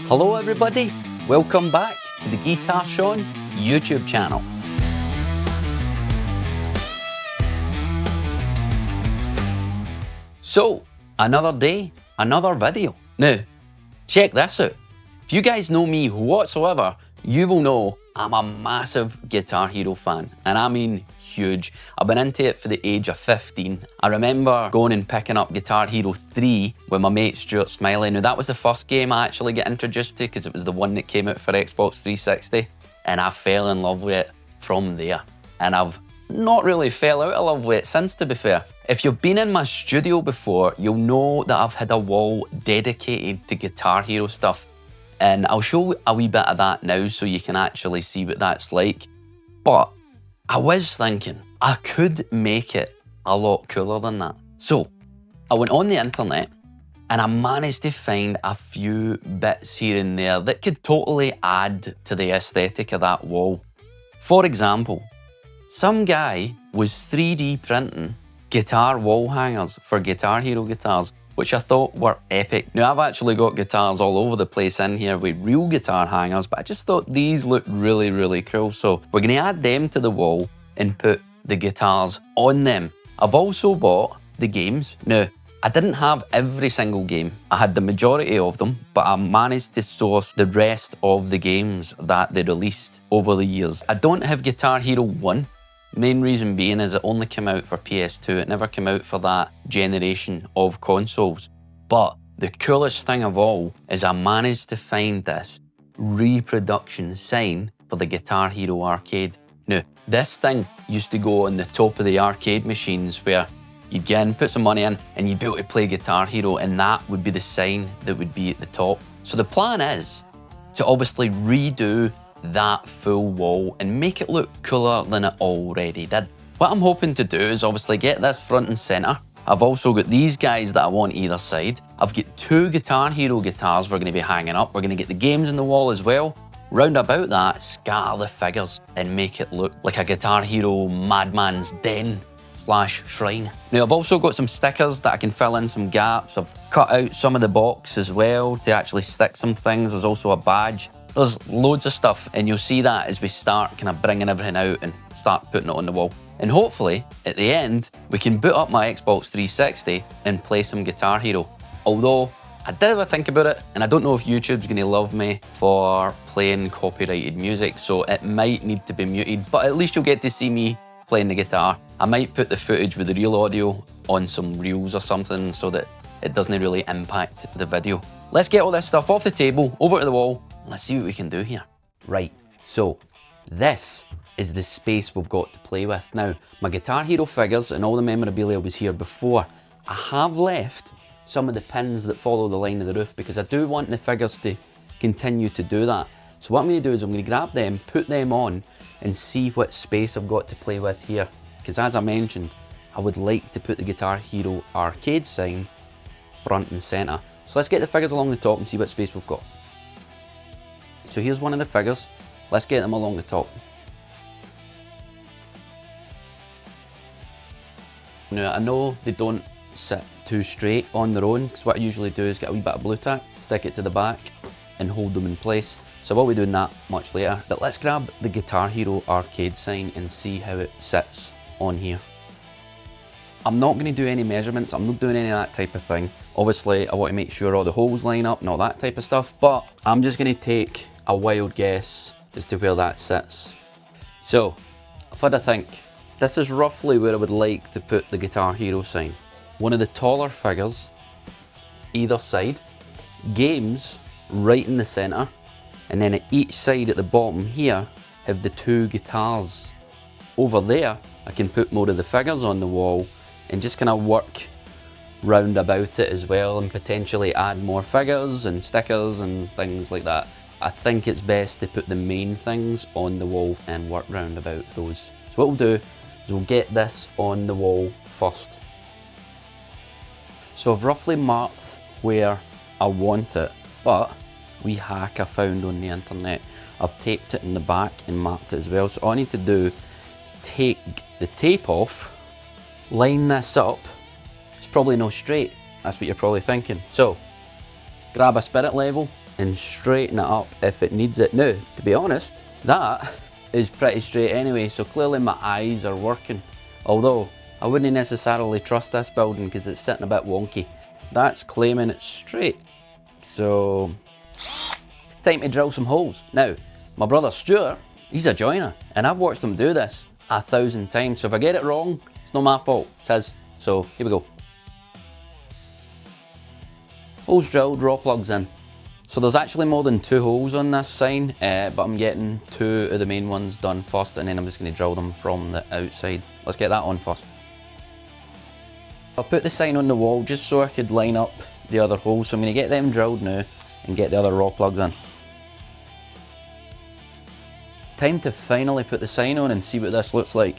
Hello everybody, welcome back to the GeetarSean YouTube channel. So, another day, another video. Now, check this out. If you guys know me whatsoever, you will know I'm a massive Guitar Hero fan, and I mean huge. I've been into it for the age of 15. I remember going and picking up Guitar Hero 3 with my mate Stuart Smiley. Now that was the first game I actually got introduced to because it was the one that came out for Xbox 360, and I fell in love with it from there. And I've not really fell out of love with it since, to be fair. If you've been in my studio before, you'll know that I've had a wall dedicated to Guitar Hero stuff. And I'll show a wee bit of that now so you can actually see what that's like. But I was thinking I could make it a lot cooler than that. So I went on the internet and I managed to find a few bits here and there that could totally add to the aesthetic of that wall. For example, some guy was 3D printing guitar wall hangers for Guitar Hero guitars, which I thought were epic. Now, I've actually got guitars all over the place in here with real guitar hangers, but I just thought these looked really, really cool. So we're gonna add them to the wall and put the guitars on them. I've also bought the games. Now, I didn't have every single game. I had the majority of them, but I managed to source the rest of the games that they released over the years. I don't have Guitar Hero 1. Main reason being is it only came out for PS2, it never came out for that generation of consoles. But the coolest thing of all is I managed to find this reproduction sign for the Guitar Hero arcade. Now, this thing used to go on the top of the arcade machines where you'd get in, put some money in, and you'd be able to play Guitar Hero, and that would be the sign that would be at the top. So the plan is to obviously redo that full wall and make it look cooler than it already did. What I'm hoping to do is obviously get this front and center. I've also got these guys that I want either side. I've got 2 Guitar Hero guitars we're going to be hanging up. We're going to get the games in the wall as well. Round about that, scatter the figures and make it look like a Guitar Hero madman's den / shrine. Now, I've also got some stickers that I can fill in some gaps. I've cut out some of the box as well to actually stick some things. There's also a badge. There's loads of stuff, and you'll see that as we start kind of bringing everything out and start putting it on the wall. And hopefully, at the end, we can boot up my Xbox 360 and play some Guitar Hero. Although, I did have a think about it, and I don't know if YouTube's going to love me for playing copyrighted music, so it might need to be muted, but at least you'll get to see me playing the guitar. I might put the footage with the real audio on some reels or something so that it doesn't really impact the video. Let's get all this stuff off the table, over to the wall. Let's see what we can do here. Right, so this is the space we've got to play with. Now, my Guitar Hero figures and all the memorabilia was here before. I have left some of the pins that follow the line of the roof because I do want the figures to continue to do that. So what I'm going to do is I'm going to grab them, put them on, and see what space I've got to play with here. Because as I mentioned, I would like to put the Guitar Hero arcade sign front and center. So let's get the figures along the top and see what space we've got. So here's one of the figures. Let's get them along the top. Now, I know they don't sit too straight on their own, because what I usually do is get a wee bit of blue tack, stick it to the back, and hold them in place. So I will be doing that much later. But let's grab the Guitar Hero arcade sign and see how it sits on here. I'm not going to do any measurements, I'm not doing any of that type of thing. Obviously, I want to make sure all the holes line up and all that type of stuff, but I'm just going to take a wild guess as to where that sits. So, I've had a think. This is roughly where I would like to put the Guitar Hero sign. One of the taller figures, either side, games right in the center, and then at each side at the bottom here, have the 2 guitars. Over there, I can put more of the figures on the wall and just kind of work round about it as well and potentially add more figures and stickers and things like that. I think it's best to put the main things on the wall and work round about those. So what we'll do is we'll get this on the wall first. So I've roughly marked where I want it, but wee hack I found on the internet, I've taped it in the back and marked it as well. So all I need to do is take the tape off, line this up. It's probably no straight, that's what you're probably thinking. So grab a spirit level, and straighten it up if it needs it. Now, to be honest, that is pretty straight anyway, so clearly my eyes are working. Although, I wouldn't necessarily trust this building because it's sitting a bit wonky. That's claiming it's straight. So, time to drill some holes. Now, my brother Stuart, he's a joiner, and I've watched him do this 1,000 times. So if I get it wrong, it's not my fault, it's his. So, here we go. Holes drilled, raw plugs in. So there's actually more than 2 holes on this sign, but I'm getting 2 of the main ones done first, and then I'm just going to drill them from the outside. Let's get that on first. I put the sign on the wall just so I could line up the other holes, so I'm going to get them drilled now and get the other raw plugs in. Time to finally put the sign on and see what this looks like.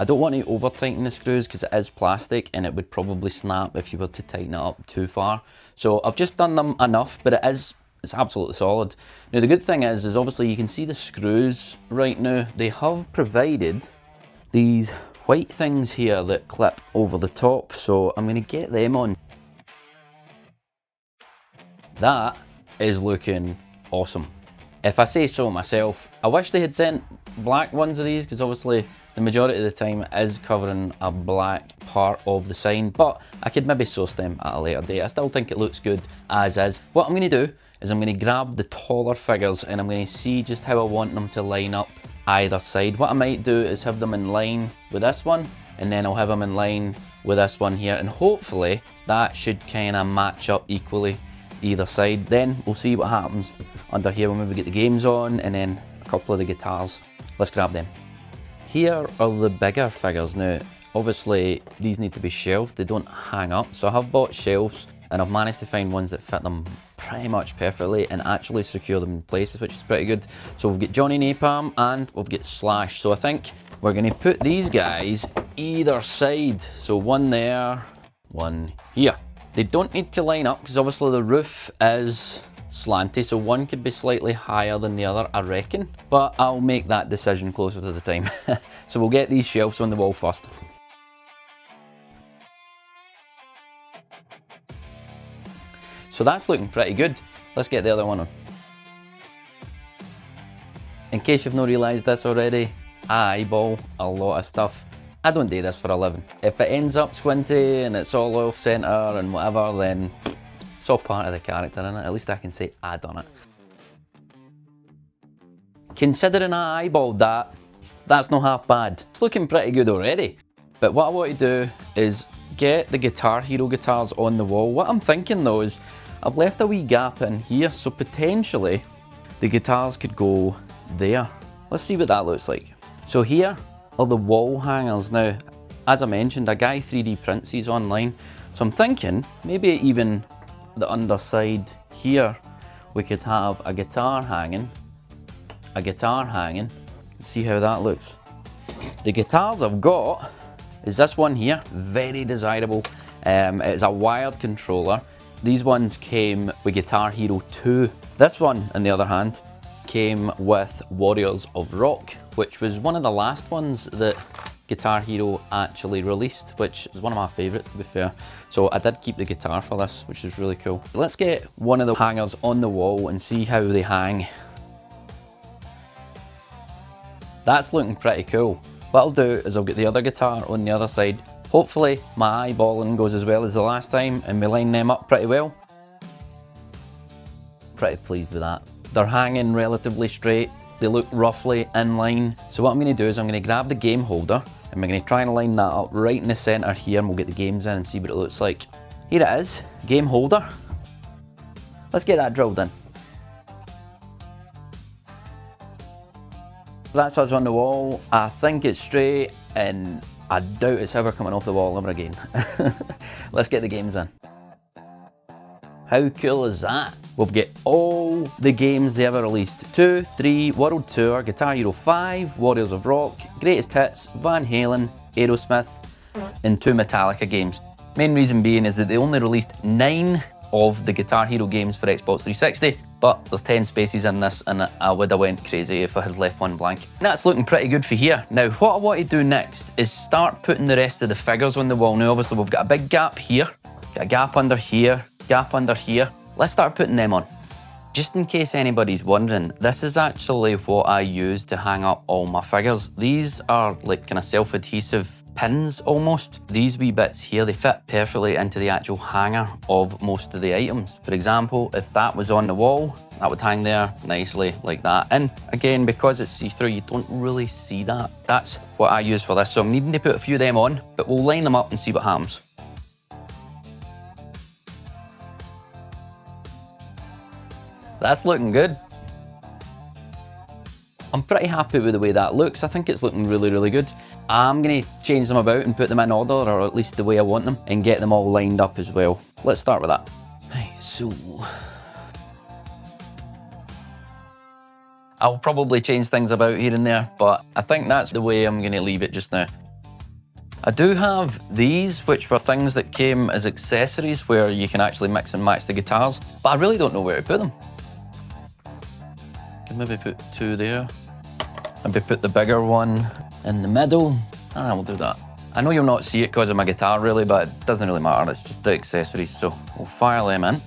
I don't want to over tighten the screws because it is plastic and it would probably snap if you were to tighten it up too far. So I've just done them enough, but it's absolutely solid. Now the good thing is obviously you can see the screws right now. They have provided these white things here that clip over the top, so I'm going to get them on. That is looking awesome. If I say so myself, I wish they had sent black ones of these because obviously the majority of the time it is covering a black part of the sign, but I could maybe source them at a later date. I still think it looks good as is. What I'm going to do is I'm going to grab the taller figures and I'm going to see just how I want them to line up either side. What I might do is have them in line with this one, and then I'll have them in line with this one here, and hopefully that should kind of match up equally either side. Then we'll see what happens under here when we get the games on, and then a couple of the guitars. Let's grab them. Here are the bigger figures. Now obviously these need to be shelved, they don't hang up, so I have bought shelves and I've managed to find ones that fit them pretty much perfectly and actually secure them in places, which is pretty good. So we've got Johnny Napalm and we've got Slash, so I think we're going to put these guys either side, so one there, one here. They don't need to line up because obviously the roof is slanty, so one could be slightly higher than the other, I reckon, but I'll make that decision closer to the time. So we'll get these shelves on the wall first. So that's looking pretty good. Let's get the other one on. In case you've not realised this already, I eyeball a lot of stuff. I don't do this for a living. If it ends up squinty and it's all off centre and whatever, then it's all part of the character, innit? At least I can say I done it. Considering I eyeballed that, that's not half bad. It's looking pretty good already. But what I want to do is get the Guitar Hero guitars on the wall. What I'm thinking though is I've left a wee gap in here, so potentially the guitars could go there. Let's see what that looks like. So here are the wall hangers. Now, as I mentioned, a guy 3D prints these online, so I'm thinking maybe even the underside here we could have a guitar hanging, see how that looks. The guitars I've got is this one here, very desirable. It's a wired controller. These ones came with Guitar Hero 2. This one, on the other hand, came with Warriors of Rock, which was one of the last ones that Guitar Hero actually released, which is one of my favourites to be fair. So I did keep the guitar for this, which is really cool. Let's get one of the hangers on the wall and see how they hang. That's looking pretty cool. What I'll do is I'll get the other guitar on the other side. Hopefully my eyeballing goes as well as the last time and we line them up pretty well. Pretty pleased with that. They're hanging relatively straight. They look roughly in line. So what I'm going to do is I'm going to grab the game holder and we're going to try and line that up right in the centre here, and we'll get the games in and see what it looks like. Here it is, game holder. Let's get that drilled in. That's us on the wall. I think it's straight and I doubt it's ever coming off the wall ever again. Let's get the games in. How cool is that? We'll get all the games they ever released. 2, 3, World Tour, Guitar Hero 5, Warriors of Rock, Greatest Hits, Van Halen, Aerosmith, and 2 Metallica games. Main reason being is that they only released 9 of the Guitar Hero games for Xbox 360, but there's 10 spaces in this and I would have went crazy if I had left one blank. That's looking pretty good for here. Now what I want to do next is start putting the rest of the figures on the wall. Now obviously we've got a big gap here, got a gap under here, gap under here. let's start putting them on. Just in case anybody's wondering, this is actually what I use to hang up all my figures. These are like kind of self-adhesive pins almost. These wee bits here, they fit perfectly into the actual hanger of most of the items. For example, if that was on the wall, that would hang there nicely like that. And again, because it's see-through, you don't really see that. That's what I use for this. So I'm needing to put a few of them on, but we'll line them up and see what happens. That's looking good. I'm pretty happy with the way that looks. I think it's looking really, really good. I'm gonna change them about and put them in order, or at least the way I want them, and get them all lined up as well. Let's start with that. Right, so I'll probably change things about here and there, but I think that's the way I'm gonna leave it just now. I do have these, which were things that came as accessories where you can actually mix and match the guitars, but I really don't know where to put them. Can maybe put two there. Maybe put the bigger one in the middle. We'll do that. I know you'll not see it because of my guitar really, but it doesn't really matter. It's just the accessories, so we'll fire them in.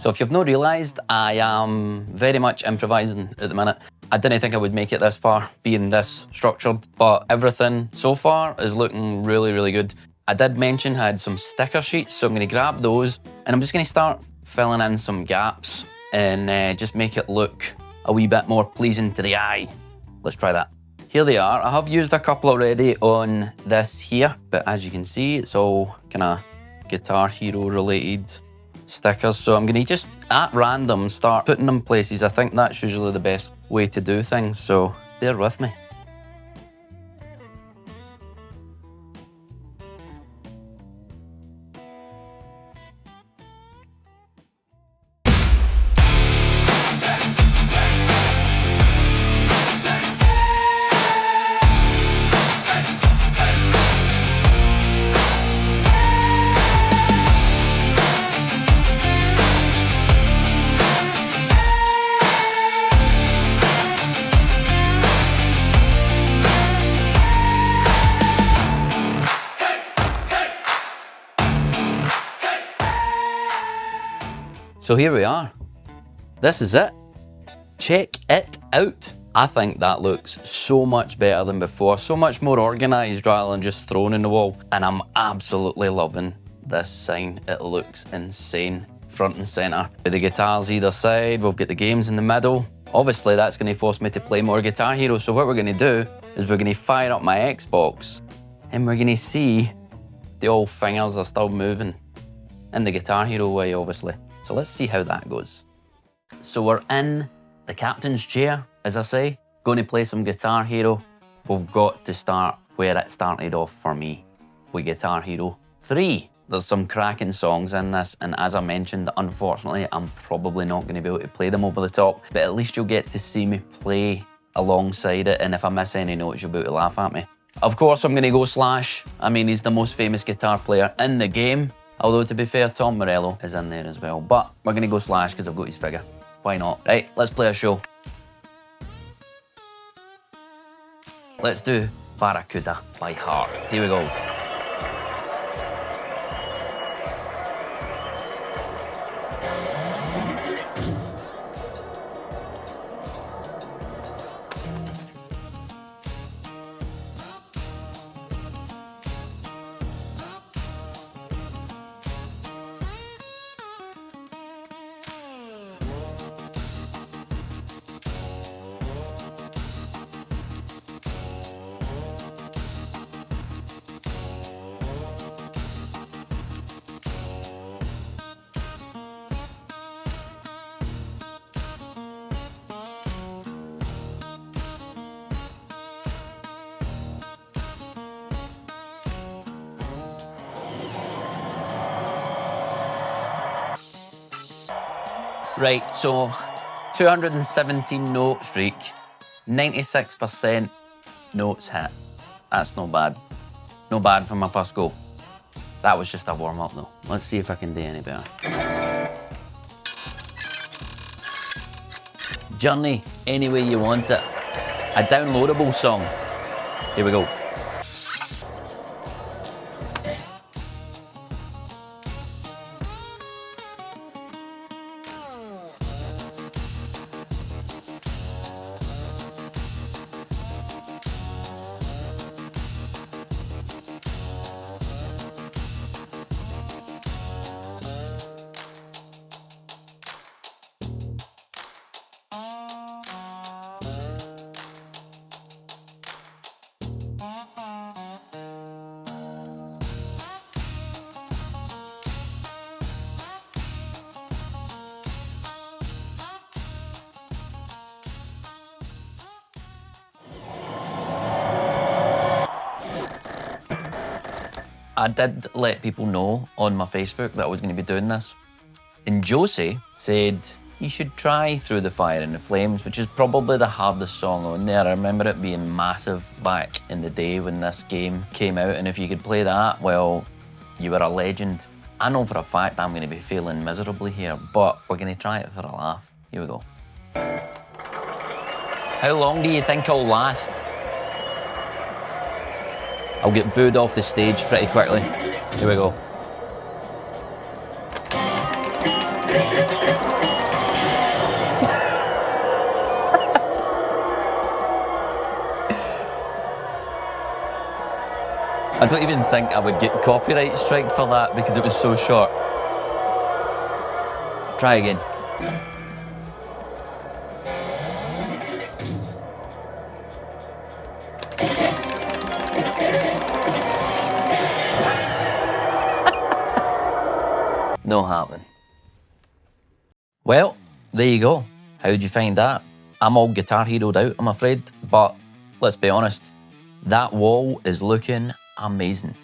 So if you've not realised, I am very much improvising at the minute. I didn't think I would make it this far, being this structured, but everything so far is looking really, really good. I did mention I had some sticker sheets, so I'm going to grab those, and I'm just going to start filling in some gaps and just make it look a wee bit more pleasing to the eye. Let's try that. Here they are. I have used a couple already on this here, but as you can see, it's all kind of Guitar Hero related stickers. So I'm going to just at random start putting them places. I think that's usually the best way to do things, so bear with me. So here we are. This is it. Check it out. I think that looks so much better than before, so much more organised rather than just thrown in the wall. And I'm absolutely loving this sign. It looks insane, front and centre. With the guitars either side, we've got the games in the middle. Obviously that's going to force me to play more Guitar Hero, so what we're going to do is we're going to fire up my Xbox and we're going to see the old fingers are still moving in the Guitar Hero way, obviously. So let's see how that goes. So we're in the captain's chair, as I say, going to play some Guitar Hero. We've got to start where it started off for me, with Guitar Hero 3. There's some cracking songs in this, and as I mentioned, unfortunately, I'm probably not going to be able to play them over the top, but at least you'll get to see me play alongside it, and if I miss any notes, you'll be able to laugh at me. Of course, I'm going to go Slash. I mean, he's the most famous guitar player in the game. Although, to be fair, Tom Morello is in there as well. But we're going to go Slash because I've got his figure. Why not? Right, let's play a show. Let's do Barracuda by Heart. Here we go. Right, so 217 note streak, 96% notes hit. That's not bad. Not bad for my first go. That was just a warm-up though. Let's see if I can do any better. Journey, any way you want it. A downloadable song. Here we go. I did let people know on my Facebook that I was going to be doing this. And Josie said, you should try Through the Fire and the Flames, which is probably the hardest song on there. I remember it being massive back in the day when this game came out, and if you could play that, well, you were a legend. I know for a fact I'm going to be failing miserably here, but we're going to try it for a laugh. Here we go. How long do you think I'll last? I'll get booed off the stage pretty quickly. Here we go. I don't even think I would get copyright strike for that because it was so short. Try again. No happening. Well, there you go. How'd you find that? I'm all Guitar Hero'd out, I'm afraid, but let's be honest, that wall is looking amazing.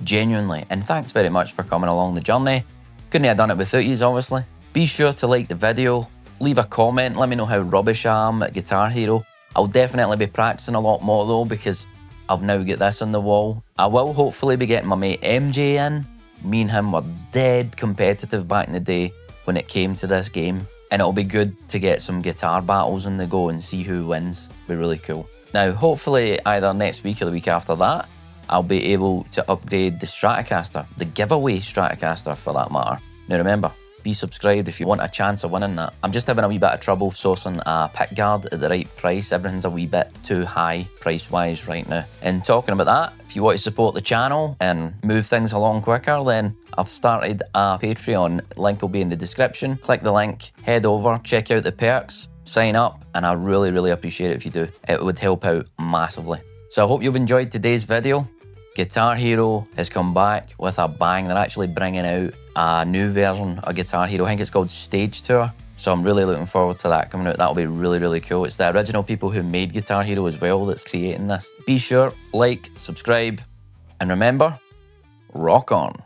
Genuinely. And thanks very much for coming along the journey. Couldn't have done it without yous, obviously. Be sure to like the video, leave a comment, let me know how rubbish I am at Guitar Hero. I'll definitely be practicing a lot more though, because I've now got this on the wall. I will hopefully be getting my mate MJ in. Me and him were dead competitive back in the day when it came to this game. And it'll be good to get some guitar battles on the go and see who wins. Be really cool. Now, hopefully either next week or the week after that, I'll be able to upgrade the Stratocaster, the giveaway Stratocaster for that matter. Now remember, be subscribed if you want a chance of winning that. I'm just having a wee bit of trouble sourcing a pickguard at the right price. Everything's a wee bit too high price-wise right now. And talking about that, if you want to support the channel and move things along quicker, then I've started a Patreon. Link will be in the description. Click the link, head over, check out the perks, sign up, and I really, really appreciate it if you do. It would help out massively. So I hope you've enjoyed today's video. Guitar Hero has come back with a bang. They're actually bringing out a new version of Guitar Hero. I think it's called Stage Tour. So I'm really looking forward to that coming out. That'll be really, really cool. It's the original people who made Guitar Hero as well that's creating this. Be sure, like, subscribe, and remember, rock on.